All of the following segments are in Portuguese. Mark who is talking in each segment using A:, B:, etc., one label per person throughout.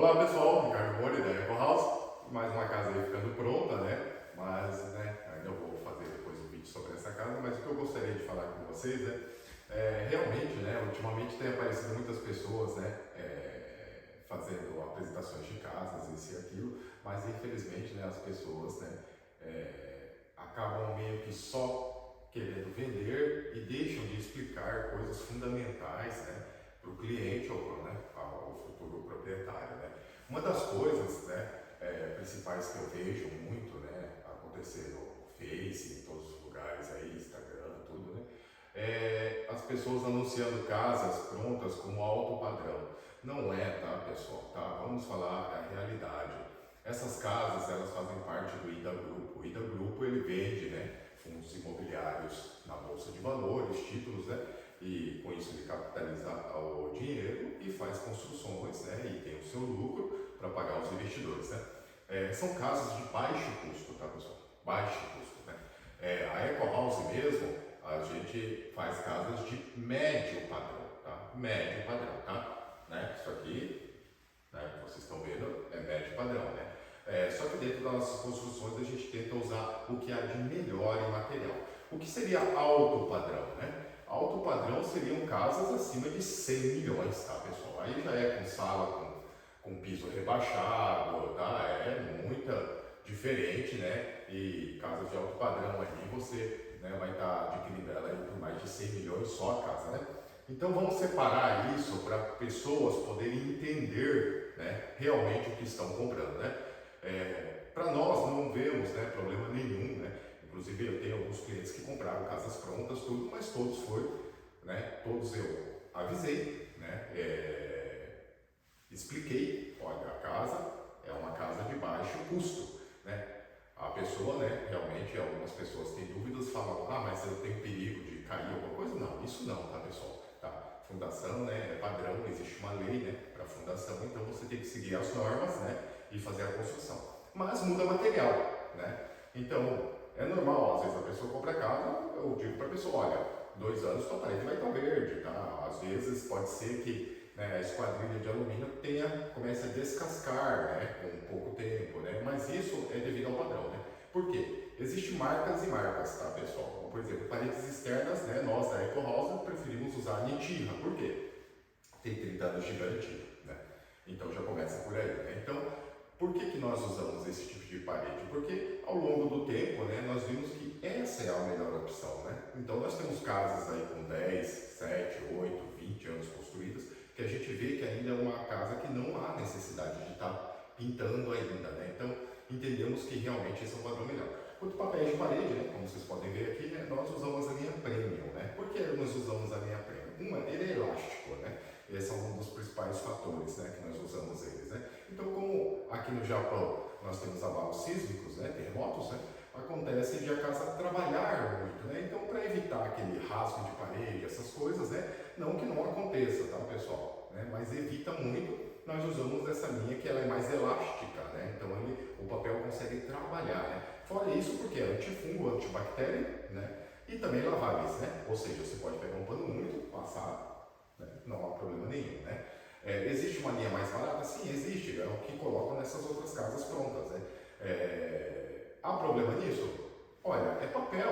A: Olá pessoal, Ricardo Mori da Eco House, mais uma casa aí ficando pronta, né? Mas ainda vou fazer depois um vídeo sobre essa casa, mas o que eu gostaria de falar com vocês realmente, ultimamente tem aparecido muitas pessoas, fazendo apresentações de casas, isso e aquilo, mas infelizmente, as pessoas, acabam meio que só querendo vender e deixam de explicar coisas fundamentais, para o cliente ou ao futuro proprietário, Uma das coisas, principais que eu vejo muito, acontecer no Face, em todos os lugares aí, Instagram, tudo, é as pessoas anunciando casas prontas como alto padrão. Não é, tá, pessoal, tá? Vamos falar a realidade. Essas casas, elas fazem parte do IDA Grupo. O IDA Grupo, ele vende, fundos imobiliários na bolsa de valores, títulos, e com isso ele capitaliza o dinheiro e faz construções, e tem o seu lucro para pagar os investidores, são casas de baixo custo, tá, pessoal? Baixo custo, a Eco House mesmo, a gente faz casas de médio padrão, tá? Médio padrão, tá? Isso aqui, que vocês estão vendo, é médio padrão, só que dentro das nossas construções a gente tenta usar o que há de melhor em material. O que seria alto padrão, Alto padrão seriam casas acima de 100 milhões, tá, pessoal? Aí já é com sala, com piso rebaixado, tá? É muita diferente, E casas de alto padrão aí você vai estar adquirindo ela aí por mais de 100 milhões só a casa, Então vamos separar isso para pessoas poderem entender, realmente o que estão comprando, para nós não vemos, problema nenhum, Inclusive eu tenho alguns clientes que compraram casas prontas, tudo, mas todos foram, todos eu avisei, expliquei, olha, a casa é uma casa de baixo custo, A pessoa, realmente algumas pessoas têm dúvidas, falam, mas eu tenho perigo de cair alguma coisa? Não, isso não, tá, pessoal? Tá? Fundação, é padrão, existe uma lei, para fundação, então você tem que seguir as normas, e fazer a construção. Mas muda material, Então, é normal, às vezes a pessoa compra a casa, eu digo para a pessoa, olha, 2 anos tua parede vai estar verde, tá? Às vezes pode ser que a esquadrilha de alumínio comece a descascar, com pouco tempo, Mas isso é devido ao padrão, Por quê? Existem marcas e marcas, tá, pessoal? Como, por exemplo, paredes externas, nós da Eco House preferimos usar a Nitina, por quê? Tem 30 anos de garantia, Então já começa por aí, Então, por que nós usamos esse tipo de parede? Porque ao longo do tempo, nós vimos que essa é a melhor opção, Então nós temos casas aí com 10, 7, 8, 20 anos construídas, que a gente vê que ainda é uma casa que não há necessidade de estar pintando ainda, Então entendemos que realmente esse é um padrão melhor. Quanto papéis de parede, como vocês podem ver aqui, nós usamos a linha Premium, Por que nós usamos a linha Premium? Ele é elástico, Esse é um dos principais fatores, que nós usamos eles, Então, como aqui no Japão nós temos abalos sísmicos, terremotos, acontece de a casa trabalhar muito, Então, para evitar aquele rasgo de parede, essas coisas, não que não aconteça, tá, pessoal? Mas evita muito, nós usamos essa linha que ela é mais elástica, Então, o papel consegue trabalhar, Fora isso, porque é antifungo, antibactério, e também laváveis, Ou seja, você pode pegar um pano úmido, passar, não há problema nenhum, existe uma linha mais barata? Sim, existe, é o que colocam nessas outras casas prontas, Há problema nisso? Olha, é papel,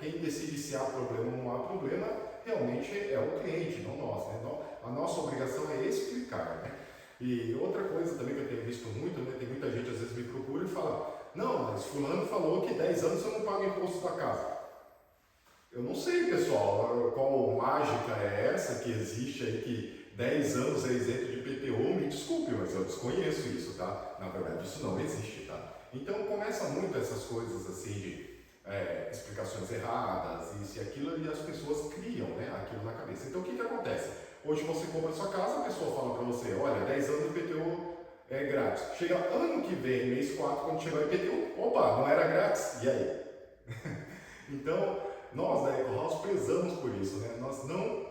A: Quem decide se há problema ou não há problema realmente é o cliente, não nós, Então, a nossa obrigação é explicar, E outra coisa também que eu tenho visto muito, tem muita gente às vezes me procura e fala, não, mas fulano falou que 10 anos você não paga imposto da casa. Eu não sei, pessoal, qual mágica é essa que existe aí que 10 anos é isento de IPTU, me desculpe, mas eu desconheço isso, tá? Na verdade, isso não existe, tá? Então, começa muito essas coisas assim de explicações erradas, isso e aquilo, e as pessoas criam, aquilo na cabeça. Então, o que acontece? Hoje você compra a sua casa, a pessoa fala para você, olha, 10 anos de IPTU é grátis. Chega ano que vem, mês 4, quando chegar o IPTU, opa, não era grátis, e aí? Então, nós da Eco House prezamos por isso, Nós não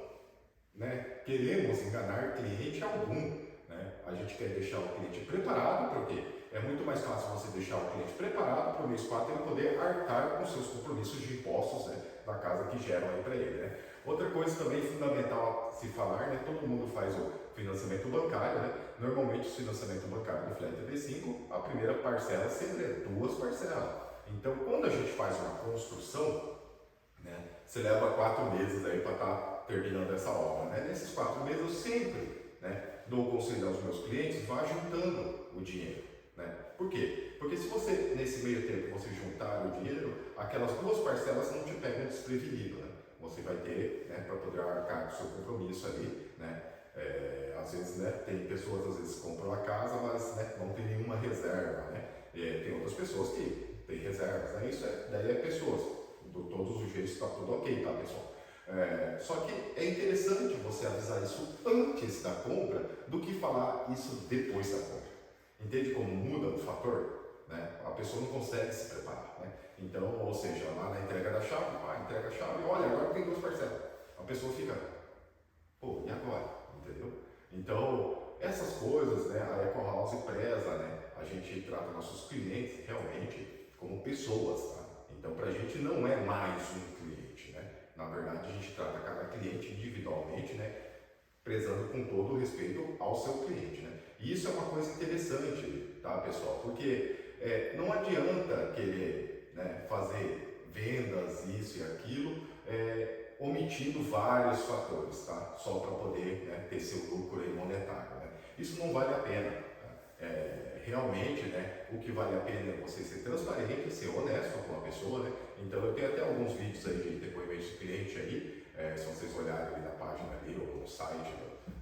A: queremos enganar cliente algum, A gente quer deixar o cliente preparado, porque é muito mais fácil você deixar o cliente preparado para o mês 4 ele poder arcar com seus compromissos de impostos, da casa que geram aí para ele, Outra coisa também fundamental se falar, né? Todo mundo faz o financiamento bancário, né? Normalmente o financiamento bancário do Flat 35, a primeira parcela sempre é 2 parcelas. Então, quando a gente faz uma construção, né, você leva 4 meses aí para estar terminando essa obra, né? Nesses 4 meses eu sempre, né, dou o conselho aos meus clientes, vá juntando o dinheiro, né? Por quê? Porque se você, nesse meio tempo, você juntar o dinheiro, aquelas 2 parcelas não te pegam desprevenido, né? Você vai ter, né, para poder arcar com o seu compromisso ali, né? Às vezes, né, tem pessoas às vezes compram a casa, mas, né, não tem nenhuma reserva, né? Tem outras pessoas que têm reservas, né? Isso daí é pessoas, de todos os jeitos está tudo ok, tá, pessoal? Só que é interessante você avisar isso antes da compra do que falar isso depois da compra. Entende como muda o fator? Né? A pessoa não consegue se preparar, né? Então, ou seja, lá na entrega da chave, entrega a chave, olha, agora tem 2 parcelas. A pessoa fica, pô, e agora? Entendeu? Então, essas coisas, né, a Eco House preza, né? A gente trata nossos clientes realmente como pessoas, tá? Então, para a gente não é mais um cliente, né? Na verdade, a gente trata cada cliente individualmente, né? Prezando com todo o respeito ao seu cliente, né? E isso é uma coisa interessante, tá, pessoal? Porque não adianta querer, né, fazer vendas, isso e aquilo, omitindo vários fatores, tá? Só para poder, né, ter seu lucro aí monetário, né? Isso não vale a pena. Tá? Realmente, né, o que vale a pena é você ser transparente, ser honesto com a pessoa, né? Então eu tenho até alguns vídeos aí de depoimentos de cliente aí, se vocês olharem ali na página ali ou no site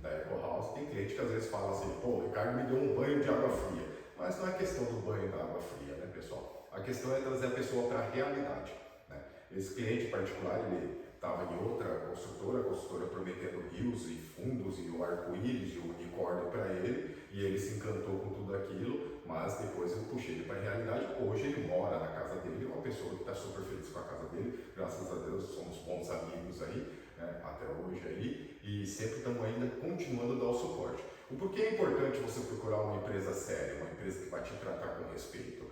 A: da Eco House, tem cliente que às vezes fala assim, pô, o Ricardo me deu um banho de água fria. Mas não é questão do banho da água fria, né, pessoal? A questão é trazer a pessoa para a realidade, né? Esse cliente particular, ele estava em outra construtora, a construtora prometendo rios e fundos e o arco-íris e o unicórnio para ele, e ele se encantou com tudo aquilo, mas depois eu puxei ele para a realidade. Hoje ele mora na casa dele, é uma pessoa que está super feliz com a casa dele, graças a Deus somos bons amigos aí, né, até hoje aí, e sempre estamos ainda continuando a dar o suporte. O porquê é importante você procurar uma empresa séria, uma empresa que vai te tratar com respeito?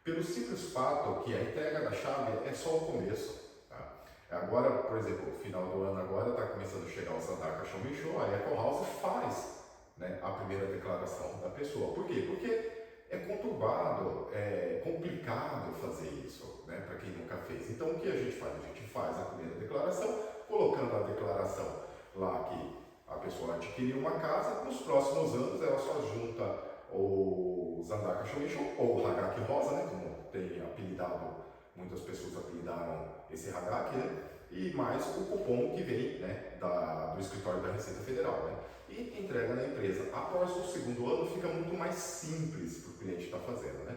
A: Pelo simples fato que a entrega da chave é só o começo. Agora, por exemplo, final do ano agora está começando a chegar o Zandaca Show Me Show, a Eco House faz, né, a primeira declaração da pessoa. Por quê? Porque é conturbado, é complicado fazer isso, né, para quem nunca fez. Então o que a gente faz? A gente faz a primeira declaração, colocando a declaração lá que a pessoa adquiriu uma casa, nos próximos anos ela só junta o Zandaca Show Me Show, ou o Hagak Rosa, né, como tem apelidado. Muitas pessoas apelidaram esse Hagak, né? E mais o cupom que vem, né, do escritório da Receita Federal, né? E entrega na empresa. Após o segundo ano fica muito mais simples para o cliente estar fazendo, né?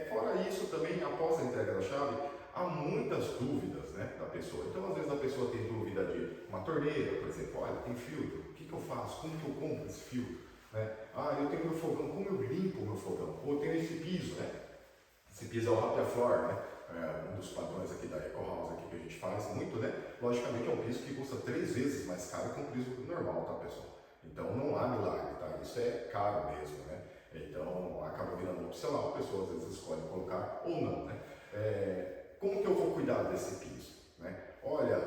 A: Fora isso também, após a entrega da chave, há muitas dúvidas, né, da pessoa. Então às vezes a pessoa tem dúvida de uma torneira, por exemplo, olha, tem filtro, o que eu faço? Como que eu compro esse filtro? Né? Eu tenho meu fogão, como eu limpo o meu fogão? Ou eu tenho esse piso, né? Esse piso é o Rapia Floor, né? Um dos padrões aqui da Eco House aqui que a gente faz muito, né? Logicamente é um piso que custa 3 vezes mais caro que um piso normal, tá, pessoal? Então não há milagre, tá? Isso é caro mesmo, né? Então acaba virando opcional, a pessoa às vezes escolhe colocar ou não, né? Como que eu vou cuidar desse piso? Né? Olha,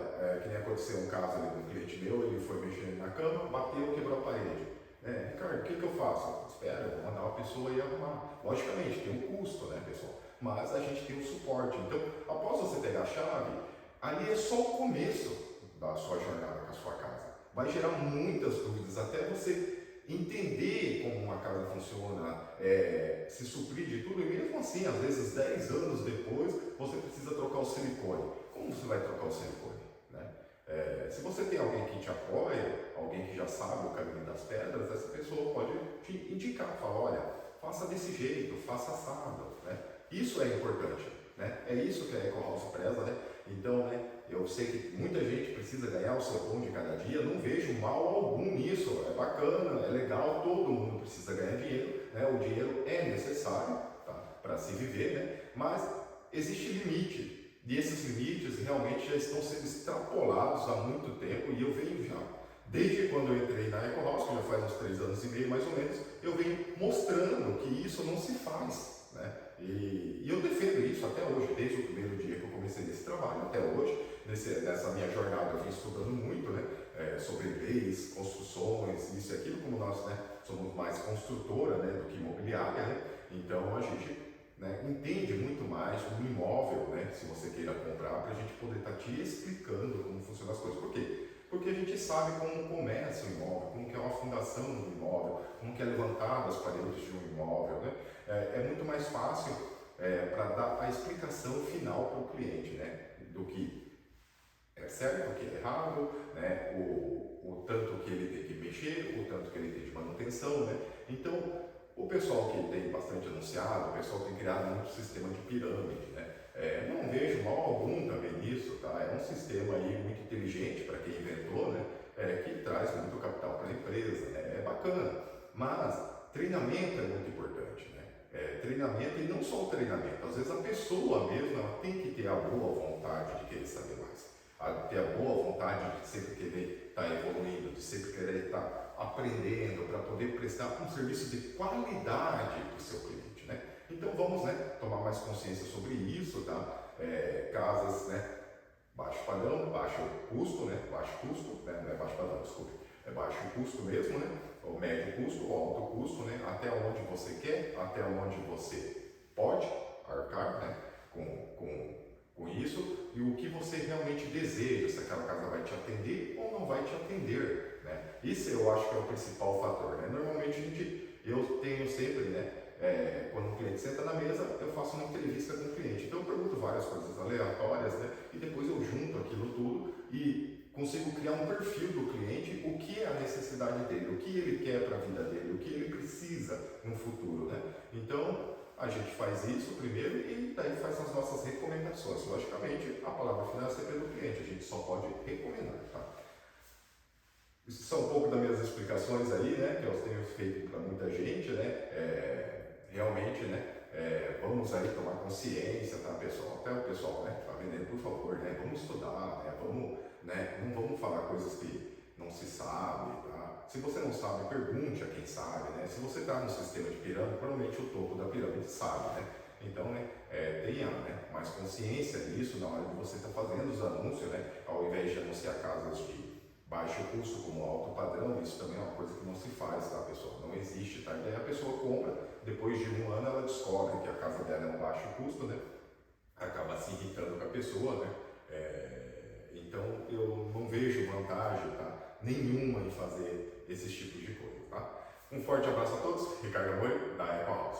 A: que nem aconteceu um caso ali de um cliente meu, ele foi mexendo na cama, bateu, quebrou a parede. Ricardo, o que eu faço? Espera, eu vou mandar uma pessoa ir arrumar. Logicamente, tem um custo, né, pessoal? Mas a gente tem um suporte. Então, após você pegar a chave, ali é só o começo da sua jornada com a sua casa. Vai gerar muitas dúvidas até você entender como uma casa funciona, se suprir de tudo, e mesmo assim, às vezes 10 anos depois, você precisa trocar o silicone. Como você vai trocar o silicone? Né? Se você tem alguém que te apoia, alguém que já sabe o caminho das pedras, essa pessoa pode te indicar, falar, olha, faça desse jeito, faça assado, né? Isso é importante, né? É isso que a Eco House preza, né? Então, né, eu sei que muita gente precisa ganhar o seu pão de cada dia, não vejo mal algum nisso, é bacana, é legal, todo mundo precisa ganhar dinheiro, né? O dinheiro é necessário, tá, para se viver, né? Mas existe limite, e esses limites realmente já estão sendo extrapolados há muito tempo, e eu venho já, desde quando eu entrei na Eco House, que já faz uns 3 anos e meio mais ou menos, eu venho mostrando que isso não se faz, né? E eu defendo isso até hoje, desde o primeiro dia que eu comecei nesse trabalho até hoje, nessa minha jornada eu vim estudando muito, né, sobre leis, construções, isso e aquilo, como nós, né, somos mais construtora, né, do que imobiliária, né, então a gente, né, entende muito mais um imóvel, né, se você queira comprar, para a gente poder estar te explicando como funcionam as coisas. Por quê? Porque a gente sabe como começa o imóvel, como que é uma fundação do imóvel, como que é levantado as paredes de um imóvel, né? É muito mais fácil para dar a explicação final para o cliente, né? Do que é certo, o que é errado, né? O tanto que ele tem que mexer, o tanto que ele tem de manutenção, né? Então, o pessoal que tem bastante anunciado, o pessoal tem criado muito sistema de pirâmide, né? Não vejo mal algum também nisso, tá? É um sistema aí muito inteligente para quem inventou, né? Que traz muito capital para a empresa, né? É bacana, mas treinamento é muito importante, né? Treinamento, e não só o treinamento, às vezes a pessoa mesmo ela tem que ter a boa vontade de querer saber mais, ter a boa vontade de sempre querer estar evoluindo, de sempre querer estar aprendendo para poder prestar um serviço de qualidade para o seu cliente, né? Então vamos, né, tomar mais consciência sobre isso, tá? Casas, né, baixo padrão, baixo custo, né? Baixo custo, né? Não é baixo padrão, desculpe. É baixo custo mesmo, né? Ou médio custo, ou alto custo, né? Até onde você quer, até onde você pode arcar, né? Com isso, e o que você realmente deseja, se aquela casa vai te atender ou não vai te atender, né? Isso eu acho que é o principal fator, né? Normalmente eu tenho sempre, né? Quando o cliente senta na mesa, eu faço uma entrevista com o cliente. Então eu pergunto várias coisas aleatórias, né? E depois eu junto aquilo tudo e consigo criar um perfil do cliente, o que é a necessidade dele, o que ele quer para a vida dele, o que ele precisa no futuro, né? Então a gente faz isso primeiro e daí faz as nossas recomendações. Logicamente, a palavra final é sempre do cliente, a gente só pode recomendar, tá? Isso são um pouco das minhas explicações aí, né? Que eu tenho feito para muita gente, né? Realmente, né? Vamos aí tomar consciência, tá, pessoal? Até o pessoal, né, que está vendendo, por favor, né? Vamos estudar, né? Vamos, né? Não vamos falar coisas que não se sabe, tá? Se você não sabe, pergunte a quem sabe, né? Se você está no sistema de pirâmide, provavelmente o topo da pirâmide sabe, né? Então, né, tenha, né, mais consciência disso na hora de você estar fazendo os anúncios, né? Ao invés de anunciar casas de baixo custo como alto padrão, isso também é uma coisa que não se faz, tá, pessoal? Não existe, tá? E daí a pessoa compra, depois de um ano ela descobre que a casa dela é um baixo custo, né? Acaba se irritando com a pessoa, né? Então eu não vejo vantagem, tá, nenhuma em fazer esses tipos de coisa, tá? Um forte abraço a todos, Ricardo Amor, da Eco House.